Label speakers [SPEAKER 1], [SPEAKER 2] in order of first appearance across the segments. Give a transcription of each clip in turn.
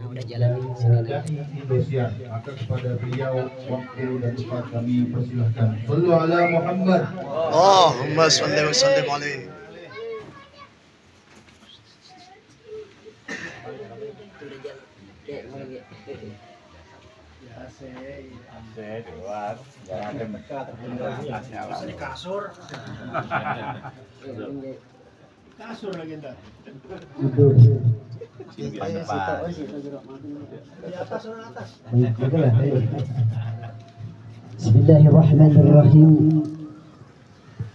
[SPEAKER 1] udah jalan di sini.
[SPEAKER 2] Dari Indosiar, maka kepada beliau waktu dan tempat kami persilahkan. Sallu ala Muhammad.
[SPEAKER 3] Allahumma shalli wa sallim alaihi.
[SPEAKER 4] Kasur lagi enggak?
[SPEAKER 1] Bismillahirrahmanirrahim.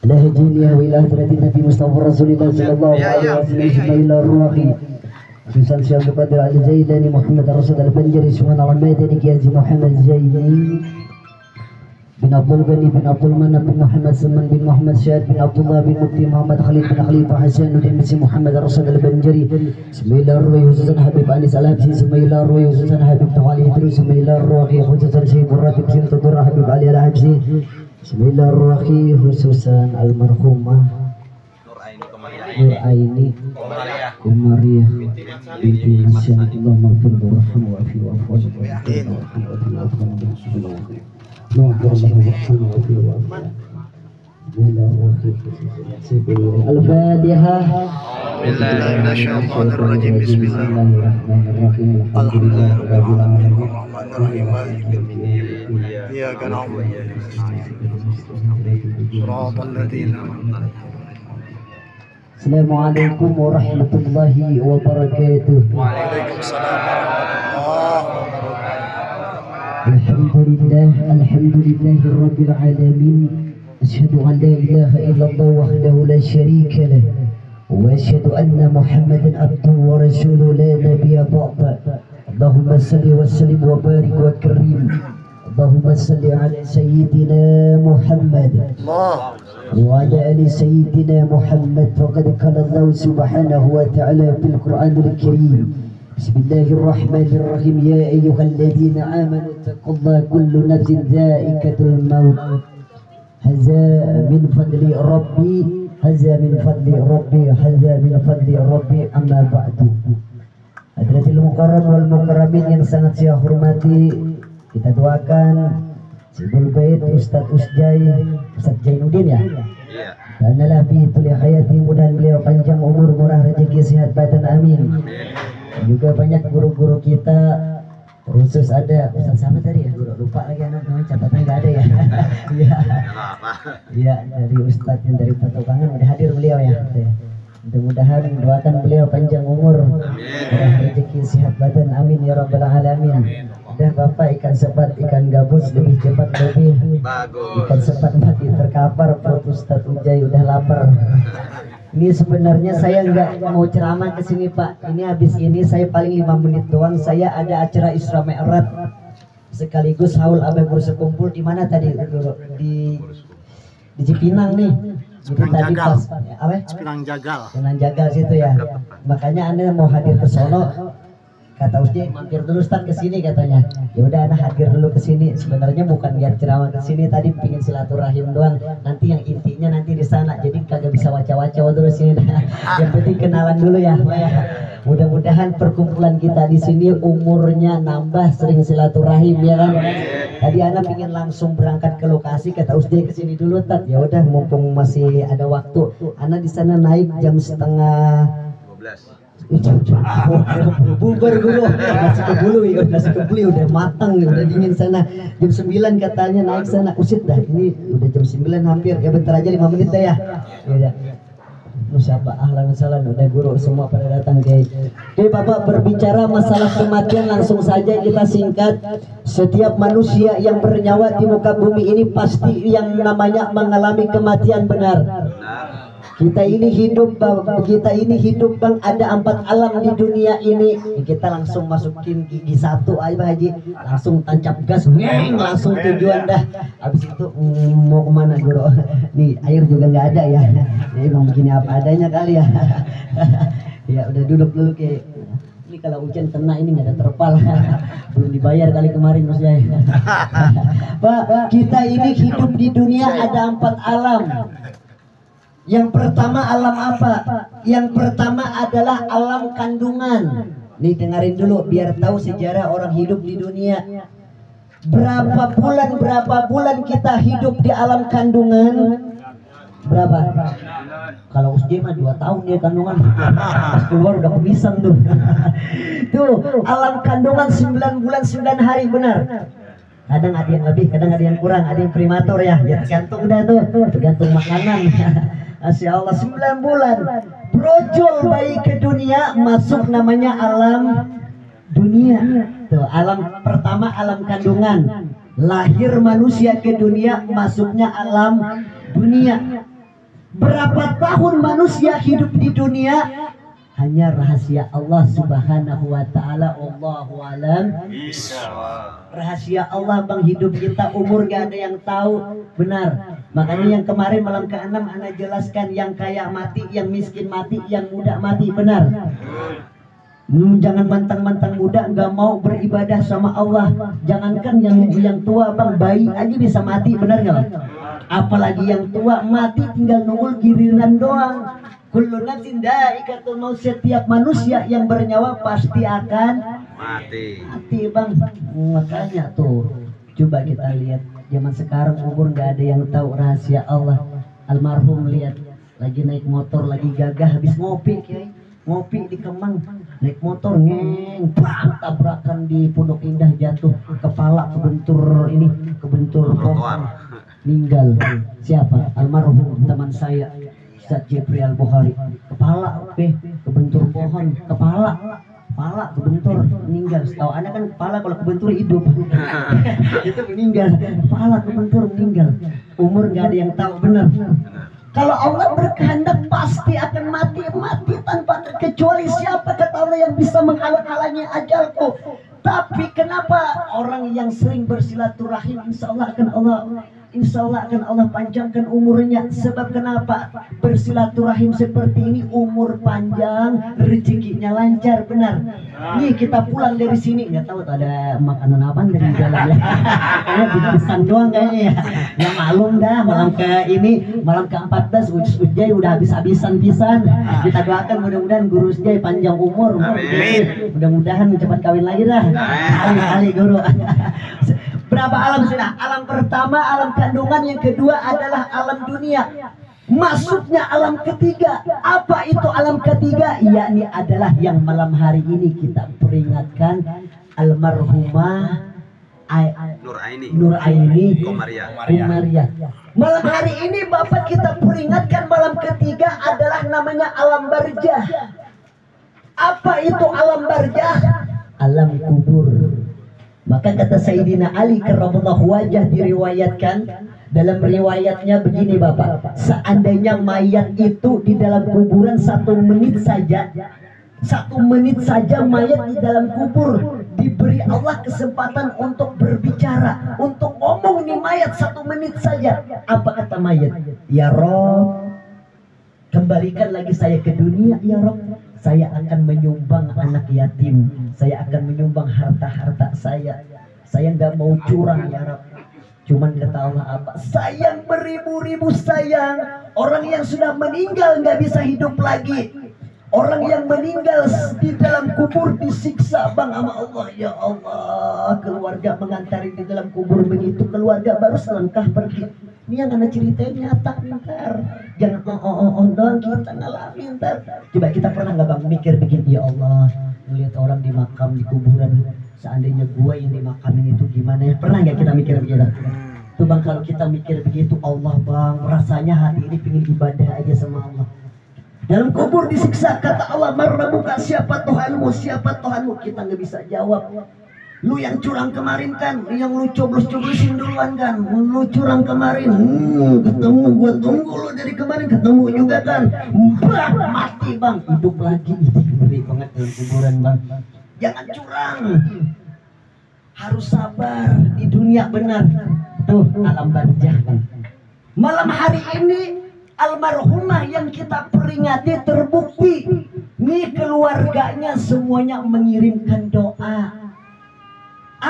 [SPEAKER 1] Ala hadiya wa ila hadratin Nabi Mustafa Rasulullah sallallahu alaihi wasallam. Bismillahirrahmanirrahim. Susan Syekh Qadir Al-Zaidani Muhammad Rasul Al-Banjari Subhanallah Madani Kiai Muhammad Zaini bin Abdul Ghani bin Abdul Manap bin Muhammad Salman bin Muhammad Syahid bin Abdullah bin Mufti Muhammad Khalid bin Khalifah Hasan bin Muhammad Rasul Al-Banjari. Bismillahirrahmanirrahim. Khususan Habib Anis Al-Habsi. Bismillahirrahmanirrahim. Khususan Habib Tawali Idrus. Bismillahirrahmanirrahim. Khususan Syekh Ratib Sin Tudur Habib Ali Al-Habsi. Bismillahirrahmanirrahim. Khususan Almarhumah Nur Aini Umariah binti Masyiatullah maghfir warham wa afi wa afwa Al-Fatihah.
[SPEAKER 3] Bismillahirrahmanirrahim.
[SPEAKER 1] Bismillahirrahmanirrahim.
[SPEAKER 3] Alhamdulillahirrahmanirrahim. Iyyaka na'budu wa iyyaka nasta'in. Shiratal ladzina an'amta 'alaihim.
[SPEAKER 1] Assalamualaikum warahmatullahi wabarakatuh.
[SPEAKER 3] Waalaikumsalam warahmatullahi wabarakatuh.
[SPEAKER 1] Alhamdulillah, alhamdulillahi rabbil alamin. Asyhadu an la ilaha illallah wahdahu la syarika lah. Wa asyhadu anna Muhammadan abduhu wa rasuluhu la nabiyya ba'da. Allahumma salli wa sallim wa barik wa karim. Allahumma salli ala sayyidina Muhammad.
[SPEAKER 3] Allah.
[SPEAKER 1] وعلى آل سيدنا محمد فقد قال الله سبحانه وتعالى في القرآن الكريم بسم الله الرحمن الرحيم يا أيها الذين آمنوا اتقوا الله كل نفس ذائقة الموت هذا من فضل ربي هذا من فضل ربي هذا من فضل ربي أما بعد. Hadratil Mukarram wal Mukarramin yang sangat saya hormati, kita doakan Sibul Bait Ustadz Usjai Ustadz Jainuddin ya. Karena lafi tuli hayati, mudah beliau panjang umur, murah rezeki, sehat badan, amin. Juga banyak guru-guru kita, khusus ada Ustadz sama tadi ya, guru lupa lagi anak namanya, catatan nggak ada ya. Iya. Iya, dari Ustadz yang dari Patokangan udah hadir beliau ya. Mudah-mudahan doakan beliau panjang umur, murah rezeki, sehat badan, amin ya rabbal alamin. Udah Bapak, ikan sepat, ikan gabus lebih cepat lebih bagus. Ikan sepat mati terkapar, perut Ustadz Ujai udah lapar. Ini sebenarnya saya nggak mau ceramah ke sini Pak. Ini habis ini saya paling 5 menit doang. Saya ada acara Isra Mi'raj sekaligus haul abai bersekumpul di mana tadi di Cipinang nih. Itu tadi pas apa?
[SPEAKER 3] Cipinang Jagal.
[SPEAKER 1] Cipinang Jagal situ ya. Makanya Anda mau hadir ke sono. Kata Ustaz mampir dulu Ustaz ke sini katanya. Ya udah anak hadir dulu ke sini. Sebenarnya bukan biar ceramah ke sini, tadi pingin silaturahim doang. Nanti yang intinya nanti di sana. Jadi kagak bisa waca-waca dulu sini. Yang penting kenalan dulu ya, Pak ya. Mudah-mudahan perkumpulan kita di sini umurnya nambah, sering silaturahim ya kan. Tadi anak pingin langsung berangkat ke lokasi, kata Ustaz ke sini dulu Tat. Ya udah mumpung masih ada waktu. Anak di sana naik jam setengah 12. Bubar guru, nasi kebulu ya, nasi kebulu udah matang, udah dingin sana. Jam 9 katanya naik sana. Usit dah, ini udah jam 9 hampir. Ya bentar aja 5 menit dah ya. Ya udah. Siapa ahlan salam, udah guru semua pada datang Kiai. Oke Bapak, berbicara masalah kematian langsung saja kita singkat. Setiap manusia yang bernyawa di muka bumi ini pasti yang namanya mengalami kematian, benar. Kita ini hidup Bang, ada 4 alam di dunia ini. Kita langsung masukin gigi 1 aja Pak Haji, langsung tancap gas, langsung tujuan dah. Habis itu mau kemana guru? Nih air juga nggak ada ya. Ini emang begini apa adanya kali ya. Ya udah duduk dulu Ki. Ini kalau hujan kena ini nggak ada terpal. Belum dibayar kali kemarin Mas Jai. Pak, kita ini hidup di dunia ada 4 alam. Yang pertama alam apa? Yang pertama adalah alam kandungan. Nih dengerin dulu biar tahu sejarah orang hidup di dunia. Berapa bulan kita hidup di alam kandungan? Berapa? Kalau USJ mah 2 tahun dia kandungan. Pas keluar udah kebisan tuh. Tuh, alam kandungan 9 bulan 9 hari benar. Kadang ada yang lebih, kadang ada yang kurang, ada yang primator ya. Ya tergantung dah tuh, tergantung makanan. Masya Allah 9 bulan. Brojol bayi ke dunia masuk namanya alam dunia. Tuh, alam pertama alam kandungan. Lahir manusia ke dunia masuknya alam dunia. Berapa tahun manusia hidup di dunia? Hanya rahasia Allah Subhanahu wa taala, Allahu alam. Rahasia Allah bang, hidup kita umur gak ada yang tahu. Benar. Makanya yang kemarin malam ke-6 ana jelaskan, yang kaya mati, yang miskin mati, yang muda mati. Benar. Jangan mantang-mantang muda nggak mau beribadah sama Allah. Jangankan yang tua bang, bayi aja bisa mati. Benar nggak bang? Apalagi yang tua mati tinggal nunggu giliran doang. Kullu nafsin dha'iqatul maut, setiap manusia yang bernyawa pasti akan mati bang. Makanya tuh coba kita lihat zaman sekarang umur nggak ada yang tahu rahasia Allah. Almarhum lihat lagi naik motor, lagi gagah habis ngopi di Kemang, naik motor ngeng, bang, tabrakan di Pondok Indah, jatuh kepala kebentur pohon, meninggal. Siapa? Almarhum teman saya Ustaz Jepri Al-Bukhari. Kepala kebentur pohon, kepala kebentur, meninggal. Setahu anak kan kepala kalau kebentur hidup. Itu meninggal, kepala kebentur meninggal. Umur nggak ada yang tahu. Benar. Kalau Allah berkehendak pasti akan mati tanpa terkecuali. Siapa kata Allah yang bisa menghalang-halangi ajalku? Tapi kenapa orang yang sering bersilaturahim insya Allah akan Allah panjangkan umurnya. Sebab kenapa? Bersilaturahim seperti ini umur panjang, rezekinya lancar. Benar. Nih kita pulang dari sini nggak tahu tuh ada makanan apa dari jalan ya. Karena bingkisan doang kayaknya ya. Ya malum dah, malam ke-14 Ujjai udah habis-habisan pisan. Kita doakan mudah-mudahan Guru Ujjai panjang umur. Mudah-mudahan cepat kawin lagi dah. Kali guru. Berapa alam sudah? Alam pertama alam kandungan, yang kedua adalah alam dunia. Masuknya alam ketiga. Apa itu alam ketiga? Yakni adalah yang malam hari ini kita peringatkan almarhumah Nur Aini Komariah. Malam hari ini Bapak kita peringatkan malam ketiga adalah namanya alam barzah. Apa itu alam barzah? Alam kubur. Maka kata Sayyidina Ali karramallahu wajah diriwayatkan, dalam riwayatnya begini Bapak, seandainya mayat itu di dalam kuburan 1 menit saja, 1 menit saja mayat di dalam kubur diberi Allah kesempatan untuk berbicara, untuk ngomong nih mayat 1 menit saja. Apa kata mayat? Ya Rob, kembalikan lagi saya ke dunia ya Rob. Saya akan menyumbang anak yatim, saya akan menyumbang harta-harta saya nggak mau curang ya Rab. Cuman kata Allah apa? Sayang beribu-ribu sayang. Orang yang sudah meninggal nggak bisa hidup lagi. Orang yang meninggal di dalam kubur disiksa bang sama Allah. Ya Allah, keluarga mengantari di dalam kubur begitu, keluarga baru selangkah pergi. Ini yang anak ceritain nyata ntar. Jangan doang, kita ngalamin ntar. Coba kita pernah nggak bang mikir begini, ya Allah, melihat orang di makam di kuburan, seandainya gua yang dimakamin itu gimana ya? Pernah nggak kita mikir begitu? Tuh bang, kalau kita mikir begitu, Allah bang, rasanya hati ini pengen ibadah aja sama Allah. Dalam kubur disiksa, kata Allah, "Marrabuka, siapa Tuhanmu? Siapa Tuhanmu?" Kita nggak bisa jawab. Lu yang curang kemarin kan, yang lu coblos-coblosin duluan kan, lu curang kemarin, ketemu, gua tunggu lu dari kemarin, ketemu juga kan, bang, mati bang, hidup lagi. Ngeri banget dalam kuburan bang. Jangan curang, harus sabar di dunia. Benar tuh alam barzah bang. Malam hari ini almarhumah yang kita peringati terbukti nih keluarganya semuanya mengirimkan doa.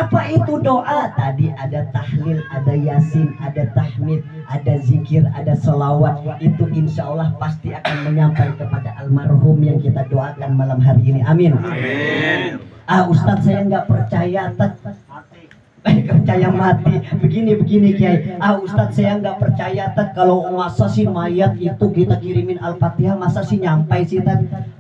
[SPEAKER 1] Apa itu doa? Tadi ada tahlil, ada yasin, ada tahmid, ada zikir, ada selawat. Itu insya Allah pasti akan menyampaikan kepada almarhum yang kita doakan malam hari ini. Amin.
[SPEAKER 3] Amin.
[SPEAKER 1] Ustadz saya nggak percaya, percaya mati. Begini Kiai. Ustadz saya nggak percaya kalau masa sih mayat itu kita kirimin Al-Fatihah, masa sih nyampai sih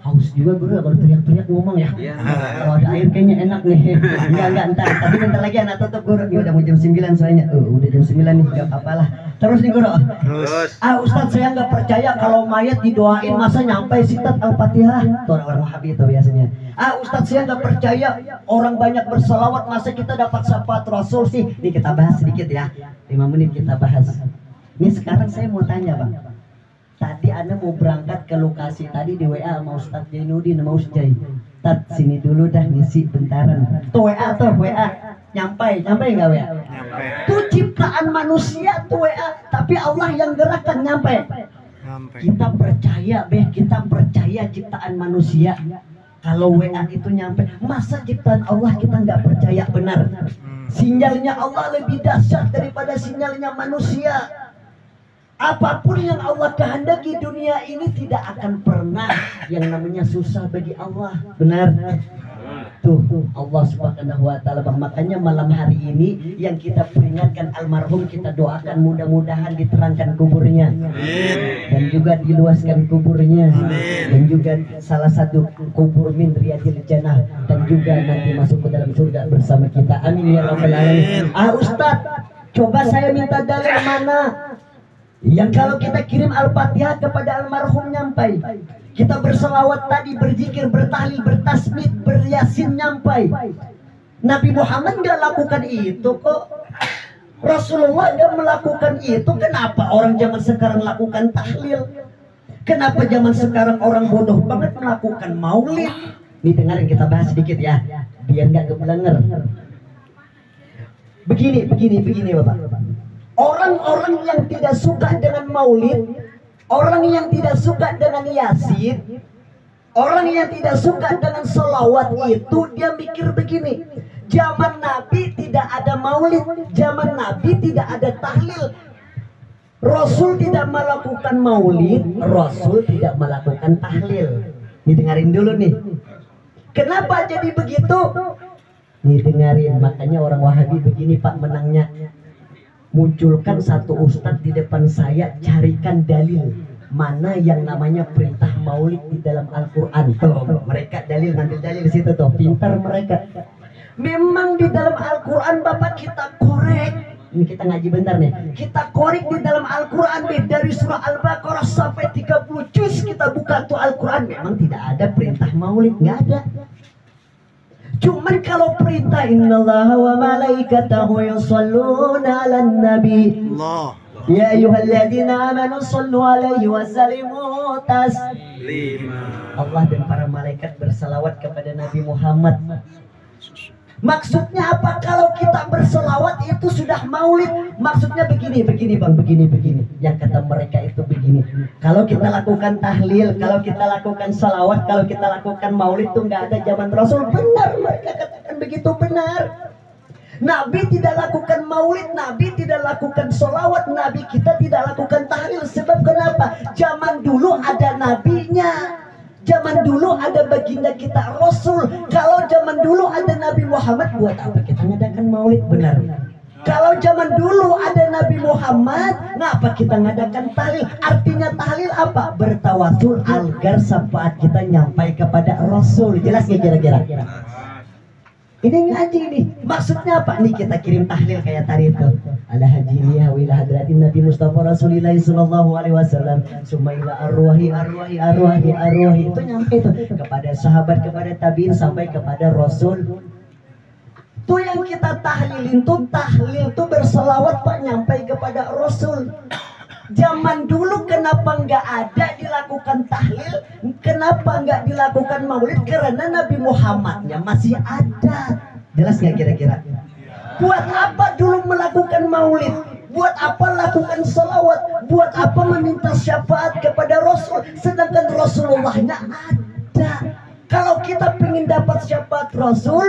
[SPEAKER 1] haus juga guru kalau teriak-teriak ngomong ya. Kalau ada air kayaknya enak nih. Enggak entar. Tapi bentar lagi anak tutup guru. Ya udah mau jam 9 soalnya. Udah jam 9 nih, enggak apa-apa lah. Terus nih guru.
[SPEAKER 3] Terus.
[SPEAKER 1] Ustadz saya nggak percaya kalau mayat didoain masa nyampai sitat Al-Fatihah. Itu orang Wahabi itu biasanya. Ustadz saya nggak percaya orang banyak berselawat masa kita dapat syafaat Rasul sih. Nih kita bahas sedikit ya. 5 menit kita bahas. Nih sekarang saya mau tanya Bang. Tadi Anda mau berangkat ke lokasi tadi di WA sama Ustadz Jainuddin sama Ustadz. Tat sini dulu dah ngisi bentaran. Tuh WA. Nyampai nggak WA?
[SPEAKER 3] Nyampe.
[SPEAKER 1] Tuh ciptaan manusia tuh WA, tapi Allah yang gerakkan nyampe. Kita percaya ciptaan manusia. Kalau WA itu nyampe, masa ciptaan Allah kita nggak percaya benar? Sinyalnya Allah lebih dahsyat daripada sinyalnya manusia. Apapun yang Allah kehendaki dunia ini tidak akan pernah yang namanya susah bagi Allah. Benar? Tuh Allah Subhanahu wa ta'ala. Makanya malam hari ini yang kita peringatkan almarhum, kita doakan mudah-mudahan diterangkan kuburnya dan juga diluaskan kuburnya dan juga salah satu kubur min riyadil jannah dan juga nanti masuk ke dalam surga bersama kita. Amin ya rabbal alamin. Ustadz, coba saya minta dalil mana yang kalau kita kirim Al-Fatihah kepada almarhum nyampai, kita berselawat tadi, berzikir, bertahlil, bertasmid, beryasin nyampai. Nabi Muhammad nggak lakukan itu kok. Rasulullah nggak melakukan itu. Kenapa orang zaman sekarang lakukan tahlil? Kenapa zaman sekarang orang bodoh banget melakukan maulid? Nih dengarin, kita bahas sedikit ya, biar nggak kebelenger. Begini Bapak. Orang-orang yang tidak suka dengan maulid, orang yang tidak suka dengan yasin, orang yang tidak suka dengan selawat itu, dia mikir begini, zaman Nabi tidak ada maulid, zaman Nabi tidak ada tahlil, Rasul tidak melakukan maulid, Rasul tidak melakukan tahlil. Nih dengarin dulu nih, kenapa jadi begitu? Nih dengarin, makanya orang Wahabi begini Pak menangnya. Munculkan satu ustadz di depan saya, carikan dalil mana yang namanya perintah maulid di dalam Al-Quran. Tuh, mereka ngambil dalil di situ tuh, pintar mereka. Memang di dalam Al-Quran Bapak kita korek. Ini kita ngaji bentar nih. Kita korek di dalam Al-Quran dari surah Al-Baqarah sampai 30 juz kita buka tuh Al-Quran. Memang tidak ada perintah maulid, nggak ada. Cuman kalau perintah innallaha wa malaikatahu yusholluna 'alan nabi. Allah. Ya ayyuhalladzina amanu shallu 'alaihi wa sallimu taslima. Allah dan para malaikat bersalawat kepada Nabi Muhammad. Maksudnya apa? Kalau kita berselawat itu sudah maulid. Maksudnya begini Bang, begini. Yang kata mereka itu begini. Kalau kita lakukan tahlil, kalau kita lakukan salawat, kalau kita lakukan maulid itu nggak ada zaman Rasul. Benar, mereka katakan begitu, benar. Nabi tidak lakukan maulid, Nabi tidak lakukan salawat, Nabi kita tidak lakukan tahlil. Sebab kenapa? Zaman dulu ada nabinya. Zaman dulu ada baginda kita Rasul. Kalau zaman dulu ada Nabi Muhammad, buat apa kita ngadakan maulid? Benar. Kalau zaman dulu ada Nabi Muhammad, ngapa kita ngadakan tahlil? Artinya tahlil apa? Bertawasul agar syafaat kita nyampai kepada Rasul. Jelas nggak kira-kira? Ini ngaji nih. Maksudnya apa? Nih kita kirim tahlil kayak tadi itu. Ala hajiniya wa ila hadratin Nabi Mustafa Rasulillah sallallahu alaihi wasallam. Sumaila arwahi. Itu nyampe tuh kepada sahabat, kepada tabiin sampai kepada Rasul. Tuh yang kita tahlilin tuh, tahlil tuh berselawat Pak nyampe kepada Rasul. Zaman dulu kenapa nggak ada dilakukan tahlil? Kenapa nggak dilakukan maulid? Karena Nabi Muhammadnya masih ada. Jelas nggak kira-kira? Buat apa dulu melakukan maulid? Buat apa lakukan salawat? Buat apa meminta syafaat kepada Rasul? Sedangkan Rasulullahnya ada. Kalau kita ingin dapat syafaat Rasul,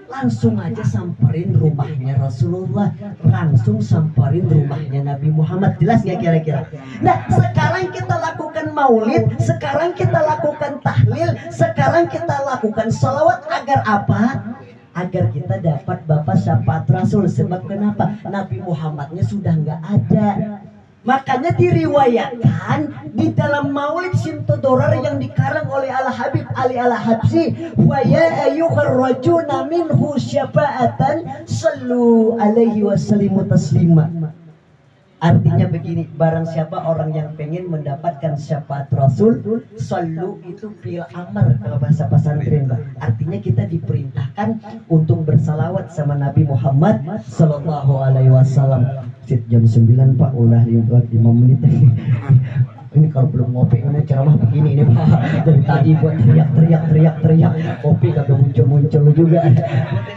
[SPEAKER 1] langsung aja samperin rumahnya Rasulullah, langsung samperin rumahnya Nabi Muhammad. Jelas nggak kira-kira? Nah, sekarang kita lakukan maulid, sekarang kita lakukan tahlil, sekarang kita lakukan salawat agar apa? Agar kita dapat bapak syafaat Rasul. Sebab kenapa? Nabi Muhammadnya sudah nggak ada. Makanya diriwayatkan di dalam Maulid Simtodorar yang dikarang oleh Al-Habib Ali Al-Habsyi, wa ya ayyuhar rajuna minhu syafa'atan sallu alaihi wasallimu taslima. Artinya begini, barang siapa orang yang pengen mendapatkan syafaat Rasul, sallu itu fi'il amr kalau bahasa pesantren, Pak. Artinya kita diperintahkan untuk bersalawat sama Nabi Muhammad sallallahu alaihi wasallam. Jam 9 Pak, udah 5 menit. Ini kalau belum ngopi ini ceramah begini ini Pak. Dari tadi buat teriak kopi kagak muncul juga.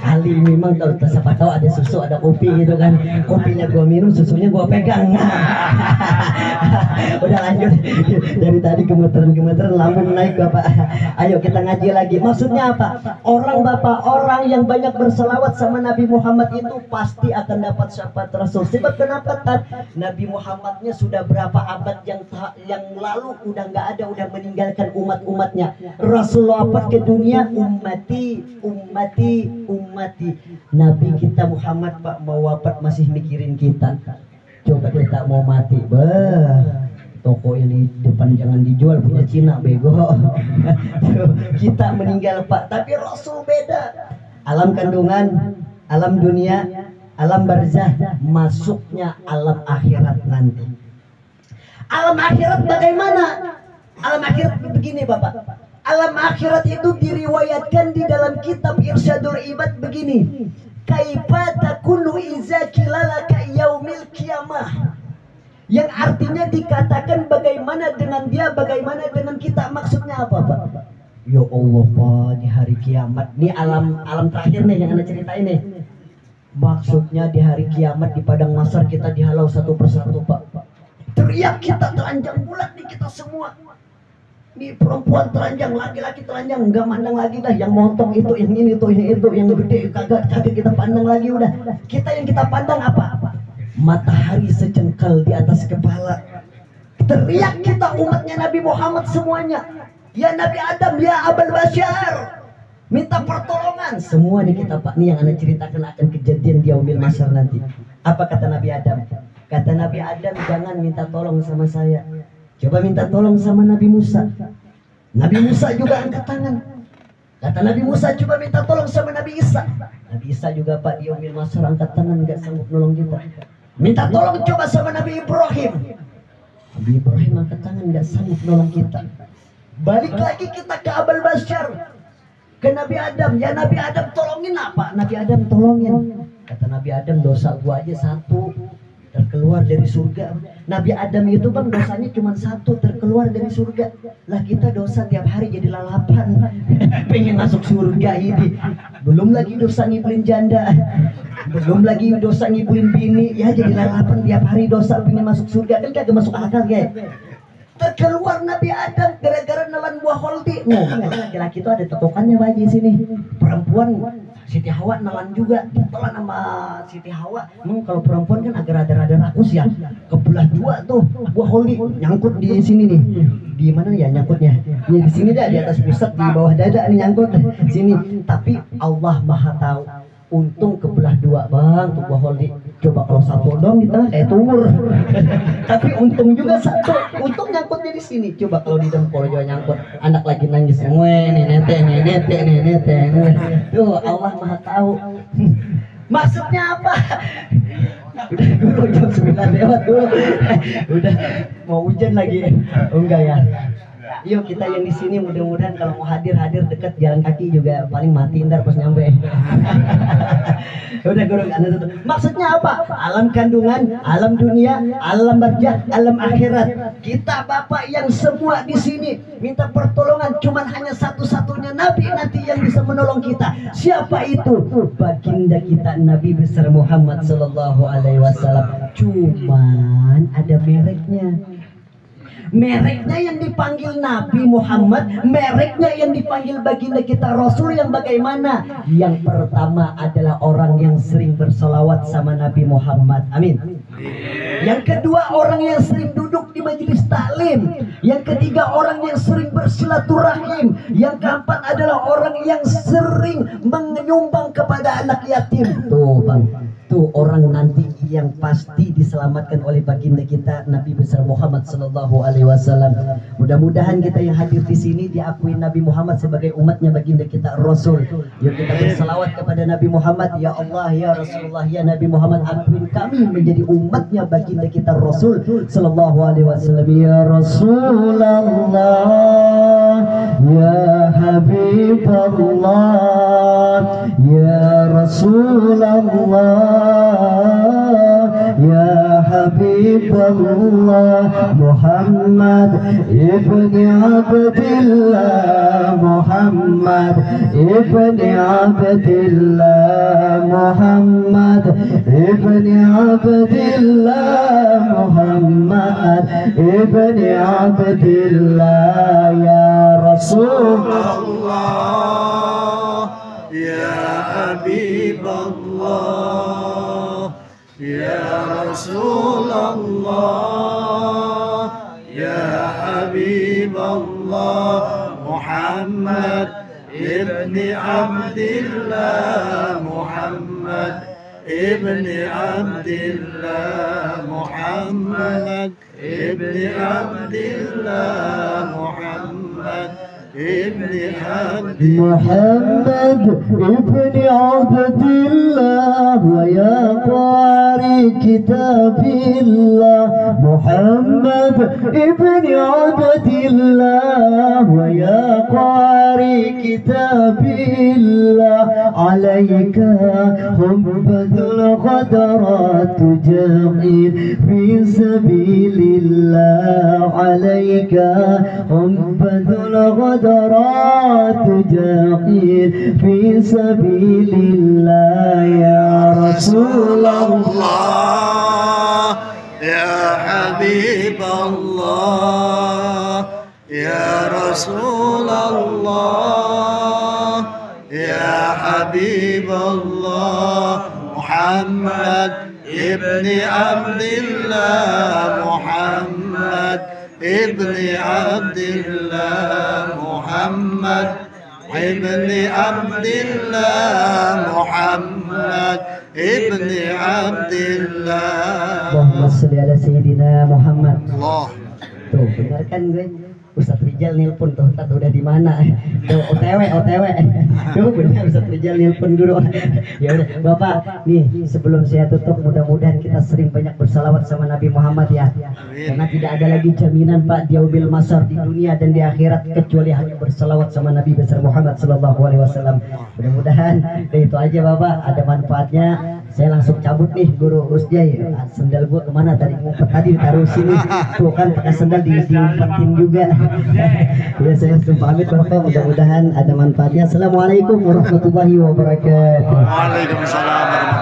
[SPEAKER 1] Ali memang kalau siapa tahu ada susu ada kopi gitu kan. Kopinya gua minum, susunya gua pegang. Udah lanjut. Dari tadi gemeteran lambung naik Bapak. Ayo kita ngaji lagi. Maksudnya apa? Orang Bapak, orang yang banyak berselawat sama Nabi Muhammad itu pasti akan dapat syafaat Rasul. Sebab kenapa? Nabi Muhammadnya sudah berapa abad yang lalu udah nggak ada, udah meninggalkan umat-umatnya. Rasulullah wafat ke dunia, ummati. Nabi kita Muhammad Pak mau wafat masih mikirin kita. Coba kita mau mati, toko ini depan jangan dijual, punya Cina bego. Kita meninggal Pak, tapi Rasul beda. Alam kandungan, alam dunia, alam barzah, masuknya alam akhirat nanti. Alam akhirat bagaimana? Alam akhirat begini Bapak. Alam akhirat itu diriwayatkan di dalam kitab Irsyadul Ibad begini. Kaifa takunu iza kilalaka yaumil qiyamah. Yang artinya dikatakan bagaimana dengan dia, bagaimana dengan kita. Maksudnya apa Pak? Ya Allah Pak, di hari kiamat. Ini alam terakhir nih yang Anda ceritain nih. Maksudnya di hari kiamat di padang mahsyar kita dihalau satu persatu Pak. Teriak kita telanjang bulat nih kita semua. Nih perempuan telanjang, laki-laki telanjang, nggak mandang lagi dah. Yang montong itu, yang ini tuh, yang itu, yang gede kagak kita pandang lagi udah. Kita yang kita pandang apa? Matahari secengkal di atas kepala. Teriak kita umatnya Nabi Muhammad semuanya. Ya Nabi Adam, ya Abul Bashar. Minta pertolongan. Semua nih kita Pak, nih yang Anda ceritakan akan kejadian di yaumil mahsyar nanti. Apa kata Nabi Adam? Kata Nabi Adam, jangan minta tolong sama saya. Coba minta tolong sama Nabi Musa. Nabi Musa juga angkat tangan. Kata Nabi Musa, coba minta tolong sama Nabi Isa. Nabi Isa juga Pak di yaumil mahsyar angkat tangan, nggak sanggup nolong kita. Minta tolong coba sama Nabi Ibrahim. Nabi Ibrahim angkat tangan, nggak sanggup nolong kita. Balik lagi kita ke Abul Bashar, ke Nabi Adam. Ya Nabi Adam tolongin apa? Nabi Adam tolongin. Kata Nabi Adam, dosa gua aja satu terkeluar dari surga. Nabi Adam itu Bang dosanya cuma satu, terkeluar dari surga. Lah kita dosa tiap hari jadi lalapan. Pengen masuk surga ini. Belum lagi dosa ngibulin janda. Belum lagi dosa ngibulin bini. Ya jadi lalapan tiap hari dosa pengen masuk surga. Kan kagak masuk akal kayak. Terkeluar Nabi Adam gara-gara nelan buah holdi. Laki-laki itu ada totokannya Baji sini. Perempuan Siti Hawa nelan juga, ditelan sama Siti Hawa. Kalau perempuan kan agak rada-rada rakus ya. Kebelah dua tuh buah holdi, nyangkut di sini nih. Di mana ya nyangkutnya? Ya di sini dah, di atas pusat, di bawah dada nih nyangkut sini. Tapi Allah Maha tahu. Untung kebelah dua Bang tuh buah holdi. Coba kalau satu dong di tengah kayak tumur. Tapi untung juga satu. Untung nyangkutnya di sini. Coba kalau di dengkul juga nyangkut. Anak lagi nangis. Nete. Tuh Allah Maha tahu. Maksudnya apa? Udah dulu jam 9 lewat dulu. Udah mau hujan lagi. Oh enggak ya. Yuk kita yang di sini mudah-mudahan kalau mau hadir dekat jalan kaki juga paling mati ntar pas nyampe. Udah guru Anda tutup. Maksudnya apa? Alam kandungan, alam dunia, alam barzah, alam akhirat. Kita Bapak yang semua di sini minta pertolongan, cuman hanya satu-satunya Nabi nanti yang bisa menolong kita. Siapa itu? Baginda kita Nabi besar Muhammad sallallahu alaihi wasallam. Cuman ada mereknya. Mereknya yang dipanggil Nabi Muhammad, mereknya yang dipanggil baginda kita Rasul yang bagaimana? Yang pertama adalah orang yang sering bersolawat sama Nabi Muhammad. Amin. Yang kedua orang yang sering duduk di majelis taklim. Yang ketiga orang yang sering bersilaturahim. Yang keempat adalah orang yang sering menyumbang kepada anak yatim. Tuh bang, tuh orang nanti yang pasti diselamatkan oleh baginda kita Nabi besar Muhammad sallallahu alaihi wasallam. Mudah-mudahan kita yang hadir di sini diakui Nabi Muhammad sebagai umatnya baginda kita Rasul. Yuk kita berselawat kepada Nabi Muhammad. Ya Allah, ya Rasulullah, ya Nabi Muhammad, akuin kami menjadi umatnya baginda kita Rasul sallallahu alaihi wasallam. Ya Rasulullah, ya Habibullah, ya Rasulullah, ya Habibullah, Muhammad ibni Abdillah, Muhammad ibni Abdillah, Muhammad ibni Abdillah, Muhammad ibni Abdillah, ya Rasulullah, ya Habibullah, ya Rasulullah, ya Habibullah, Muhammad ibni Abdillah, Muhammad ibni Abdillah, Muhammad ibni Abdillah, Muhammad ibni Abdillah, Muhammad ibni Abdillah, wa ya qari kitabillah, Muhammad ibni Abdillah, wa ya qari kitabillah, alayka hubbadul qadarat tujahid fi sabilillah, alayka hubbadul qadarat tujahid fi sabilillah, ya Rasulullah, ya Habibullah, ya Rasulullah, ya Habibullah, Muhammad ibni Abdillah, Muhammad ibni Abdillah, Muhammad ibni Abdillah, Muhammad ibni Abdillah. Allahumma sholli ala sayyidina Muhammad. Allah. Tuh, benar kan gue? Ustadz Rijal nelpon tuh, tadi udah di mana? Tuh, OTW. Tuh benar Ustadz Rijal nelpon dulu. Ya udah, Bapak, nih sebelum saya tutup, mudah-mudahan kita sering banyak bersalawat sama Nabi Muhammad ya. Karena tidak ada lagi jaminan Pak Diaubil Masar di dunia dan di akhirat kecuali hanya bersalawat sama Nabi besar Muhammad sallallahu alaihi wasallam. Mudah-mudahan itu aja Bapak, ada manfaatnya. Saya langsung cabut nih Guru Rusjai. Sendal gua kemana tadi? Ngumpet tadi taruh sini. Tuh kan pakai sendal diumpetin juga. Ya saya langsung pamit Bapak. Mudah-mudahan ada manfaatnya. Assalamualaikum warahmatullahi wabarakatuh.
[SPEAKER 3] Waalaikumsalam warahmatullahi wabarakatuh.